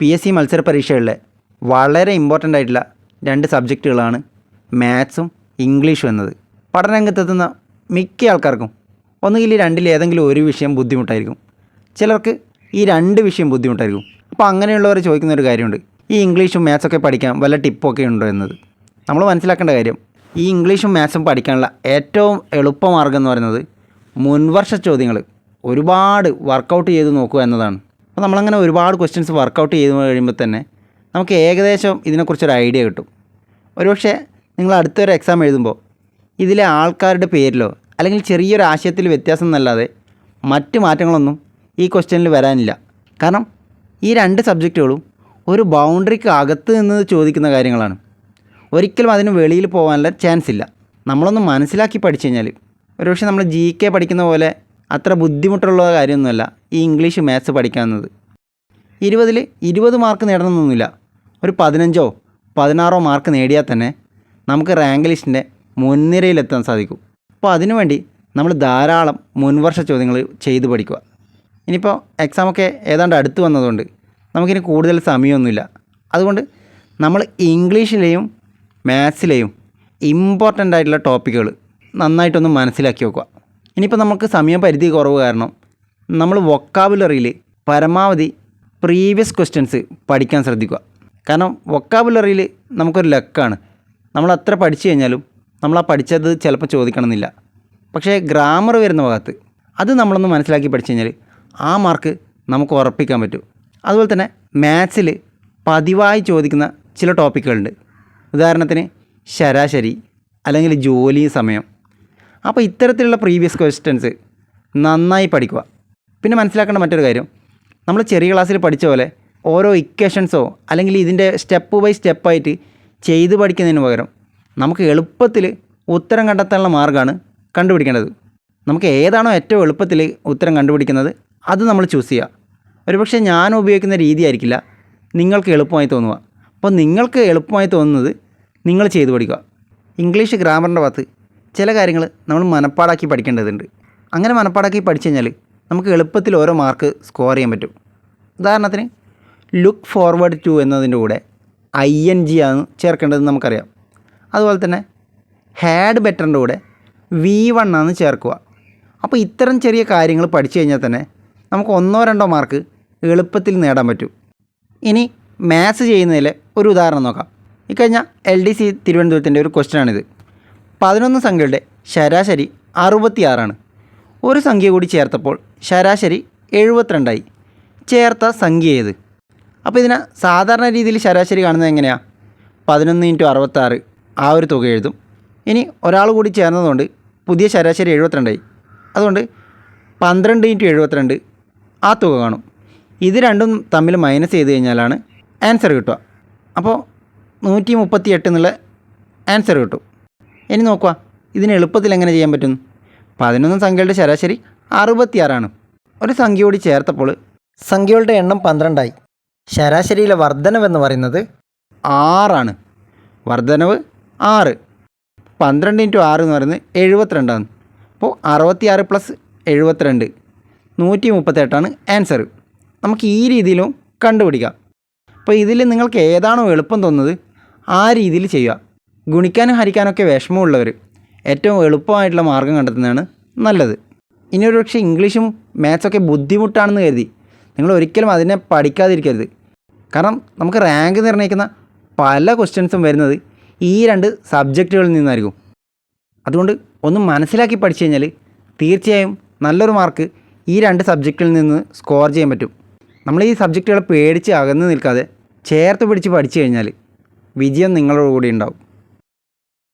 PSC മത്സര പരീക്ഷകളിലെ വളരെ important ആയിട്ടുള്ള 2 സബ്ജക്റ്റുകളാണ് മാത്സും ഇംഗ്ലീഷും എന്നത്. പഠനരംഗത്തെത്തുന്ന മിക്ക ആൾക്കാർക്കും ഒന്നുകിൽ രണ്ടിൽ ഏതെങ്കിലും ഒരു വിഷയം ബുദ്ധിമുട്ടായിരിക്കും, ചിലർക്ക് ഈ 2 വിഷയം ബുദ്ധിമുട്ടായിരിക്കും. അപ്പോൾ അങ്ങനെയുള്ളവർ ചോദിക്കുന്നൊരു കാര്യമുണ്ട്, ഈ ഇംഗ്ലീഷും മാത്സൊക്കെ പഠിക്കാൻ വല്ല ടിപ്പൊക്കെ ഉണ്ടോ എന്നത്. നമ്മൾ മനസ്സിലാക്കേണ്ട കാര്യം, ഈ ഇംഗ്ലീഷും മാത്സും പഠിക്കാനുള്ള ഏറ്റവും എളുപ്പമാർഗ്ഗം എന്ന് പറയുന്നത് മുൻവർഷ ചോദ്യങ്ങൾ ഒരുപാട് വർക്കൗട്ട് ചെയ്ത് നോക്കുക എന്നതാണ്. അപ്പോൾ നമ്മളങ്ങനെ ഒരുപാട് ക്വസ്റ്റ്യൻസ് വർക്കൗട്ട് ചെയ്ത് കഴിയുമ്പോൾ തന്നെ നമുക്ക് ഏകദേശം ഇതിനെക്കുറിച്ചൊരു ഐഡിയ കിട്ടും. ഒരുപക്ഷെ നിങ്ങൾ അടുത്തൊരു എക്സാം എഴുതുമ്പോൾ ഇതിലെ ആൾക്കാരുടെ പേരിലോ അല്ലെങ്കിൽ ചെറിയൊരു ആശയത്തിൽ വ്യത്യാസം എന്നല്ലാതെ മറ്റ് മാറ്റങ്ങളൊന്നും ഈ ക്വസ്റ്റ്യനിൽ വരാനില്ല. കാരണം ഈ 2 സബ്ജക്റ്റുകളും ഒരു ബൗണ്ടറിക്ക് അകത്ത് നിന്ന് ചോദിക്കുന്ന കാര്യങ്ങളാണ്. ഒരിക്കലും അതിന് വെളിയിൽ പോകാനുള്ള ചാൻസ് ഇല്ല. നമ്മളൊന്ന് മനസ്സിലാക്കി പഠിച്ചു കഴിഞ്ഞാൽ ഒരുപക്ഷെ നമ്മൾ GK പഠിക്കുന്ന പോലെ അത്ര ബുദ്ധിമുട്ടുള്ള കാര്യമൊന്നുമല്ല ഈ ഇംഗ്ലീഷ് മാത്സ് പഠിക്കാവുന്നത്. 20ൽ 20 മാർക്ക് നേടണമെന്നൊന്നുമില്ല. ഒരു 15ഓ 16ഓ മാർക്ക് നേടിയാൽ തന്നെ നമുക്ക് റാങ്ക് ലിസ്റ്റിൻ്റെ മുൻനിരയിലെത്താൻ സാധിക്കും. അപ്പോൾ അതിനുവേണ്ടി നമ്മൾ ധാരാളം മുൻവർഷ ചോദ്യങ്ങൾ ചെയ്ത് പഠിക്കുക. ഇനിയിപ്പോൾ എക്സാമൊക്കെ ഏതാണ്ട് അടുത്ത് വന്നതുകൊണ്ട് നമുക്കിനി കൂടുതൽ സമയമൊന്നുമില്ല. അതുകൊണ്ട് നമ്മൾ ഇംഗ്ലീഷിലെയും മാത്സിലെയും ഇമ്പോർട്ടൻ്റ് ആയിട്ടുള്ള ടോപ്പിക്കുകൾ നന്നായിട്ടൊന്ന് മനസ്സിലാക്കി വെക്കുക. ഇനിയിപ്പോൾ നമുക്ക് സമയപരിധി കുറവ് കാരണം നമ്മൾ വൊക്കാബുലറിയിൽ പരമാവധി പ്രീവിയസ് ക്വസ്റ്റ്യൻസ് പഠിക്കാൻ ശ്രദ്ധിക്കുക. കാരണം വൊക്കാബുലറിയിൽ നമുക്കൊരു ലക്കാണ്, നമ്മൾ അത്ര പഠിച്ചു കഴിഞ്ഞാലും നമ്മൾ ആ പഠിച്ചത് ചിലപ്പോൾ ചോദിക്കണമെന്നില്ല. പക്ഷേ ഗ്രാമർ വരുന്ന ഭാഗത്ത് അത് നമ്മളൊന്ന് മനസ്സിലാക്കി പഠിച്ചു കഴിഞ്ഞാൽ ആ മാർക്ക് നമുക്ക് ഉറപ്പിക്കാൻ പറ്റും. അതുപോലെ തന്നെ മാത്സിൽ പതിവായി ചോദിക്കുന്ന ചില ടോപ്പിക്കുകളുണ്ട്. ഉദാഹരണത്തിന് ശരാശരി അല്ലെങ്കിൽ ജോലി സമയം. അപ്പോൾ ഇത്തരത്തിലുള്ള പ്രീവിയസ് ക്വസ്റ്റ്യൻസ് നന്നായി പഠിക്കുക. പിന്നെ മനസ്സിലാക്കേണ്ട മറ്റൊരു കാര്യം, നമ്മൾ ചെറിയ ക്ലാസ്സിൽ പഠിച്ച പോലെ ഓരോ ഇക്വേഷൻസോ അല്ലെങ്കിൽ ഇതിൻ്റെ സ്റ്റെപ്പ് ബൈ സ്റ്റെപ്പായിട്ട് ചെയ്ത് പഠിക്കുന്നതിന് പകരം നമുക്ക് എളുപ്പത്തിൽ ഉത്തരം കണ്ടെത്താനുള്ള മാർഗ്ഗമാണ് കണ്ടുപിടിക്കേണ്ടത്. നമുക്ക് ഏതാണോ ഏറ്റവും എളുപ്പത്തിൽ ഉത്തരം കണ്ടുപിടിക്കുന്നത് അത് നമ്മൾ ചൂസ് ചെയ്യുക. ഒരുപക്ഷെ ഞാൻ ഉപയോഗിക്കുന്ന രീതി ആയിരിക്കില്ല നിങ്ങൾക്ക് എളുപ്പമായി തോന്നുക. അപ്പോൾ നിങ്ങൾക്ക് എളുപ്പമായി തോന്നുന്നത് നിങ്ങൾ ചെയ്ത് പഠിക്കുക. ഇംഗ്ലീഷ് ഗ്രാമറിൻ്റെ ഭാഗത്ത് ചില കാര്യങ്ങൾ നമ്മൾ മനപ്പാടാക്കി പഠിക്കേണ്ടതുണ്ട്. അങ്ങനെ മനപ്പാടാക്കി പഠിച്ചു കഴിഞ്ഞാൽ നമുക്ക് എളുപ്പത്തിൽ ഓരോ മാർക്ക് സ്കോർ ചെയ്യാൻ പറ്റും. ഉദാഹരണത്തിന് ലുക്ക് ഫോർവേഡ് ടു എന്നതിൻ്റെ കൂടെ ING ആണ് ചേർക്കേണ്ടതെന്ന് നമുക്കറിയാം. അതുപോലെ തന്നെ ഹാഡ് ബെറ്ററിൻ്റെ കൂടെ V1 ആണ് ചേർക്കുക. അപ്പോൾ ഇത്തരം ചെറിയ കാര്യങ്ങൾ പഠിച്ചു കഴിഞ്ഞാൽ തന്നെ നമുക്ക് 1-2 മാർക്ക് എളുപ്പത്തിൽ നേടാൻ പറ്റും. ഇനി മാത്സ് ചെയ്യുന്നതിൽ ഒരു ഉദാഹരണം നോക്കാം. ഇക്കഴിഞ്ഞ LDC തിരുവനന്തപുരത്തിൻ്റെ ഒരു ക്വസ്റ്റ്യനാണിത്. 11 സംഖ്യകളുടെ ശരാശരി 66ആണ്. ഒരു സംഖ്യ കൂടി ചേർത്തപ്പോൾ ശരാശരി 72ആയി. ചേർത്ത സംഖ്യ ഏത്? അപ്പോൾ ഇതിനെ സാധാരണ രീതിയിൽ ശരാശരി കാണുന്നത് എങ്ങനെയാണ്? 11 × 66 ആ ഒരു തുക എഴുതും. ഇനി ഒരാൾ കൂടി ചേർന്നതുകൊണ്ട് പുതിയ ശരാശരി 72ആയി. അതുകൊണ്ട് 12 × 72 ആ തുക കാണും. ഇത് രണ്ടും തമ്മിൽ മൈനസ് ചെയ്ത് കഴിഞ്ഞാലാണ് ആൻസർ കിട്ടുക. അപ്പോൾ 138 എന്നുള്ള ആൻസർ കിട്ടും. ഇനി നോക്കുക, ഇതിന് എളുപ്പത്തിൽ എങ്ങനെ ചെയ്യാൻ പറ്റും? 11 സംഖ്യകളുടെ ശരാശരി 66ആണ്. ഒരു സംഖ്യ കൂടി ചേർത്തപ്പോൾ സംഖ്യകളുടെ എണ്ണം 12ആയി. ശരാശരിയിലെ വർധനവെന്ന് പറയുന്നത് 6ആണ്. വർധനവ് 6. 12 × 6 എന്ന് പറയുന്നത് 72ആണ്. അപ്പോൾ 66 + 72 138ആണ് ആൻസർ. നമുക്ക് ഈ രീതിയിലും കണ്ടുപിടിക്കാം. അപ്പോൾ ഇതിൽ നിങ്ങൾക്ക് ഏതാണോ എളുപ്പം തോന്നുന്നത് ആ രീതിയിൽ ചെയ്യുക. ഗുണിക്കാനും ഹരിക്കാനൊക്കെ വിഷമമുള്ളവർ ഏറ്റവും എളുപ്പമായിട്ടുള്ള മാർഗ്ഗം കണ്ടെത്തുന്നതാണ് നല്ലത്. ഇനി ഒരു പക്ഷേ ഇംഗ്ലീഷും മാത്സൊക്കെ ബുദ്ധിമുട്ടാണെന്ന് കരുതി നിങ്ങൾ ഒരിക്കലും അതിനെ പഠിക്കാതിരിക്കരുത്. കാരണം നമുക്ക് റാങ്ക് നിർണ്ണയിക്കുന്ന പല ക്വസ്റ്റ്യൻസും വരുന്നത് ഈ 2 സബ്ജക്റ്റുകളിൽ നിന്നായിരിക്കും. അതുകൊണ്ട് ഒന്ന് മനസ്സിലാക്കി പഠിച്ചു കഴിഞ്ഞാൽ തീർച്ചയായും നല്ലൊരു മാർക്ക് ഈ 2 സബ്ജക്റ്റിൽ നിന്ന് സ്കോർ ചെയ്യാൻ പറ്റും. നമ്മൾ ഈ സബ്ജക്റ്റുകളെ പേടിച്ച് അകന്ന് നിൽക്കാതെ ചേർത്ത് പിടിച്ച് പഠിച്ചു കഴിഞ്ഞാൽ വിജയം നിങ്ങളോട് കൂടി ഉണ്ടാവും.